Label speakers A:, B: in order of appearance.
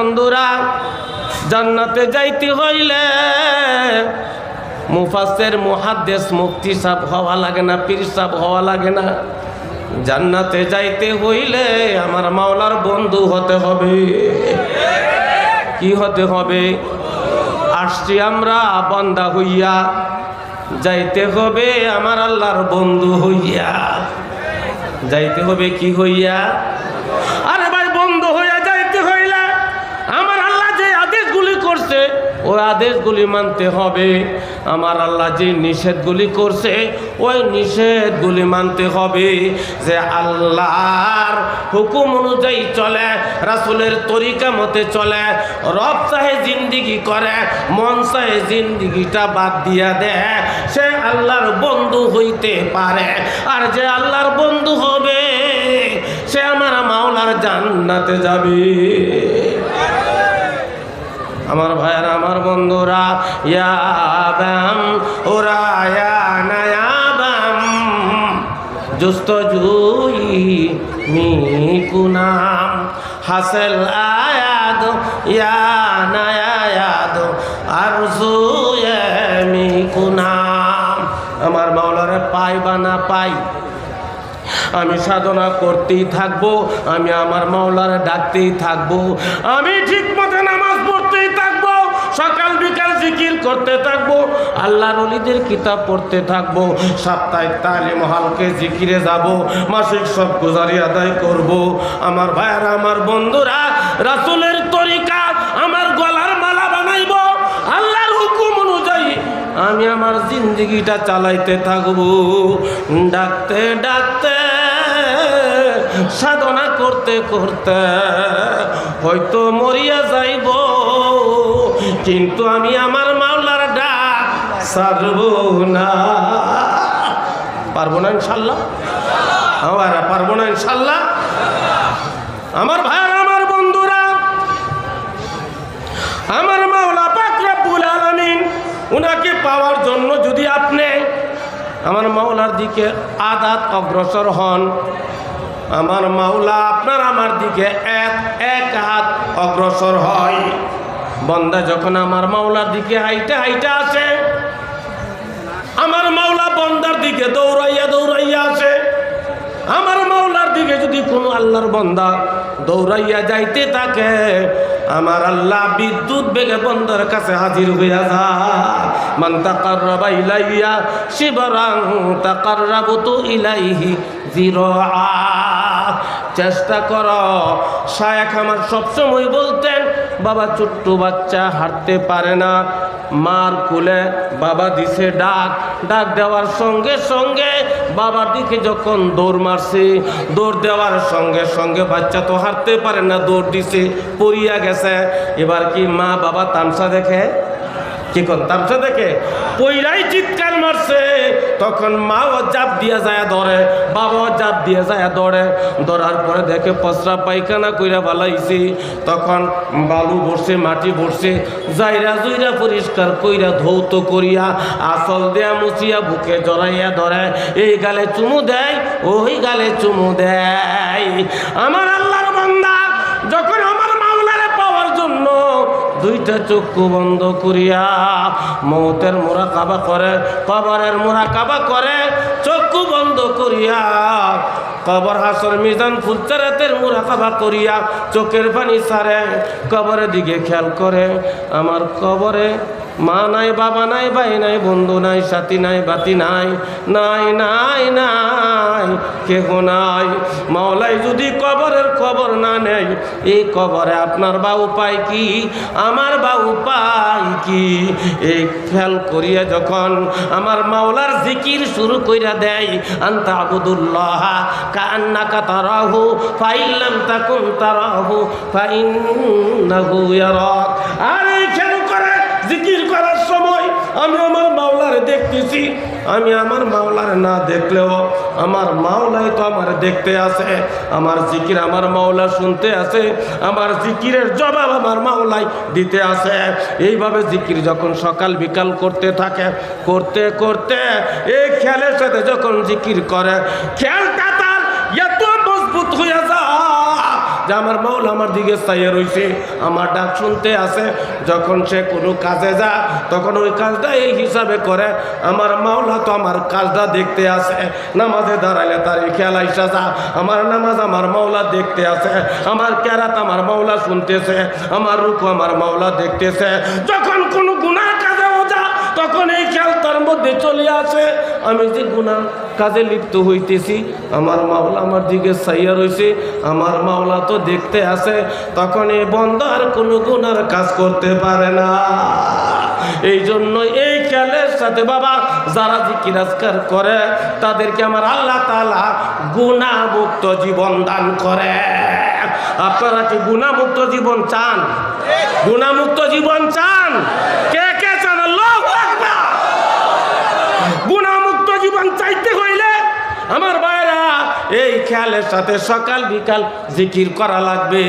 A: বন্ধুরা, জান্নাতে যাইতে হইলে মুফাসসির মুহাদ্দিস মুফতি সাহেব হওয়া লাগে না, পীর সাহেব হওয়া লাগে না। জান্নাতে যাইতে হইলে আমার মাওলার বন্ধু হতে হবে। কি হতে হবে? আসছি আমরা বান্দা হইয়া, যাইতে হবে আমার আল্লাহর বন্ধু হইয়া। যাইতে হবে কি হইয়া? আরে ভাই, বন্ধু হইয়া যাইতে হইলে আমার আল্লাহ যে আদেশগুলি করছে ওই আদেশগুলি মানতে হবে। আমার আল্লাহ যে নিষেধগুলি করছে ওই নিষেধগুলি মানতে হবে। যে আল্লাহর হুকুম অনুযায়ী চলে, রাসূলের তরিকা মতে চলে, রব চাহে জিন্দিগি করে, মন চাহে জিন্দিগিটা বাদ দিয়া দেয়, সে আল্লাহর বন্ধু হইতে পারে। আর যে আল্লাহর বন্ধু হবে সে আমার মাওলার জান্নাতে যাবে। আমার ভাইয়েরা, আমার বন্ধুরা, ইয়াবাম ওরা নায়াবাম জুস্তজুই মিকুনাম হাসেল আয়াদ ইয়া নায়ায়াদ আরজুয়ে মিকুনাম। আমার মাওলারে পাই বা না পাই, আমি সাধনা করতেই থাকবো, আমি আমার মাওলারে ডাকতেই থাকবো, আমি ঠিক মতো নামাজ পড়তেই থাকবো, সকাল বিকাল জিকির করতে থাকবো, আল্লাহর ওলিদের কিতাব পড়তে থাকবো, সাপ্তাহিক তালিম হালকে জিকিরে যাব, মাসিক সব গুজারি আদায় করব। আমার ভাইয়েরা, আমার বন্ধুরা, রাসূলের তরিকা আমার গলার মালা বানাইব, আল্লাহর হুকুম অনুযায়ী আমি আমার জিন্দেগিটা চালাইতে থাকবো। ডাকতে ডাকতে, সাধনা করতে করতে হয়তো মরিয়া যাইব, কিন্তু আমি আমার মাওলার ডাক ছাড়ব না। পারবো না ইনশাল্লাহ? আমরা পারবো না ইনশাল্লাহ? আমার ভাইরা, আমার বন্ধুরা, আমার মাওলা পাক রব্বুল আলামিন, উনাকে পাওয়ার জন্য যদি আপনি আমার মাওলার দিকে আদাত অগ্রসর হন, আমার মাওলা আপনার আমার দিকে এক হাত অগ্রসর হয়। বান্দা যখন আমার মাওলার দিকে হাইটা হাইটা আসে, আমার মাওলা বান্দার দিকে দৌড়াইয়া দৌড়াইয়া আসে। আমার মাওলার দিকে যদি কোনো আল্লাহর বান্দা দৌড়াইয়া যাইতে থাকে, আমার আল্লাহ বিদ্যুৎ বেগে বান্দার কাছে হাজির হইয়া যায়। মান তাকাররাবা ইলাইয়া শিবরান তাকাররাবতু ইলাইহি যিরাআ। চেষ্টা করো। শায়েখ আমার সবসময় বলতেন, বাবা ছোট্ট বাচ্চা হাঁটতে পারে না, মার কোলে বাবা দিছে ডাক, ডাক দেওয়ার সঙ্গে সঙ্গে বাবার দিকে যখন দৌড় মারছে, দৌড় দেওয়ার সঙ্গে সঙ্গে বাচ্চা তো হাঁটতে পারে না, দৌড় দিছে, পড়িয়া গেছে। এবার কি মা বাবা তামসা দেখে? কি কোন তামসা দেখে? পইরাই চিৎকার মারছে, তখন মাও জাপ দিয়ে যায় ধরে, বাবাও জাপ দিয়ে যায় ধরে। ধরার পরে দেখে পচরা পায়খানা কইরা বালাইছে, তখন বালু ভরছে, মাটি ভরছে, জাইরা জুইরা পরিষ্কার কইরা ধৌত করিয়া আসল দেয়া মুছিয়া বুকে জড়াইয়া ধরে, এই গালে চুমু দেয়, ওই গালে চুমু দেয়। আমার আল্লাহর বান্দা যখন আমার মাওলারে পাওয়ার জন্য দুইটা চক্ষু বন্ধ করিয়া মৌতের মুরাকাবা করে, কবরের মুরাকাবা করে, চক্ষু বন্ধ করিয়া কবর হাসর মিজান ফুলচারাতের মুরাকাবা করিয়া চোখের পানি ছাড়ে, কবরের দিকে খেয়াল করে, আমার কবরে মা নাই, বাবা নাই, ভাই নাই, বন্ধু নাই, সাথী নাই, বাতি নাই, নাই নাই নাই, কেহ নাই। মাওলাই যদি কবরের খবর না নেয়, এই কবরে আপনার বা উপায় কি, আমার বা উপায় কি? এই খেয়াল করিয়া যখন আমার মাওলার জিকির শুরু কইরা দেয়, আনতা আবুদুল্লাহ কান্নাকা তারাহু ফাইল্লাম তাকুন তারাহু ফাইন্নাহু ইয়ারাক। আর এই খেয়াল করে জিকির করার সময় আমি আমার মাওলারে দেখতেছি, আমি আমার মাওলারে না দেখলেও আমার মাওলাই তো আমার দেখতে আছে, আমার জিকির আমার মাওলা শুনতে আছে, আমার জিকিরের জবাব আমার মাওলাই দিতে আছে। এইভাবে জিকির যখন সকাল বিকাল করতে থাকে, করতে করতে এই খেয়ালের সাথে যখন জিকির করে, খেয়ালটা তার এত মজবুত হয়ে যায়, যে আমার মাওলা আমার দিকে চাইয়া রইছে, আমার ডাক শুনতে আছে। যখন সে কোনো কাজে যায় তখন ওই কাজটা এই হিসাবে করে, আমার মাওলা তো আমার কাজটা দেখতে আছে। নামাজে দাঁড়াইলে তার খেয়াল আইসা যা, আমার নামাজ আমার মাওলা দেখতে আছে, আমার কেরাত আমার মাওলা শুনতেছে, আমার রুকু আমার মাওলা দেখতেছে। যখন কোনো গুনাহ কাজেও যা তখন এই খেয়াল তার মধ্যে চলে আসে, আমি যে গুনাহ কাজে লিপ্ত হইতেছি, আমার মাওলা আমার দিকে চাইয়া রয়েছে, আমার মাওলা তো দেখতে আছে। তখন এই বান্দা আর কোনো গুনার কাজ করতে পারে না। এই জন্য এই খেয়ালের সাথে বাবা যারা জিকির আজকার করে তাদেরকে আমার আল্লাহ তাআলা গুনাহমুক্ত জীবন দান করে। আপনারা কি গুনাহমুক্ত জীবন চান? গুনাহমুক্ত জীবন চান? কে কে চান? আল্লাহু আকবার। গুনাহমুক্ত জীবন চাইতে হইলে আমার ভাইরা এই খেয়ালের সাথে সকাল বিকাল জিকির করা লাগবে।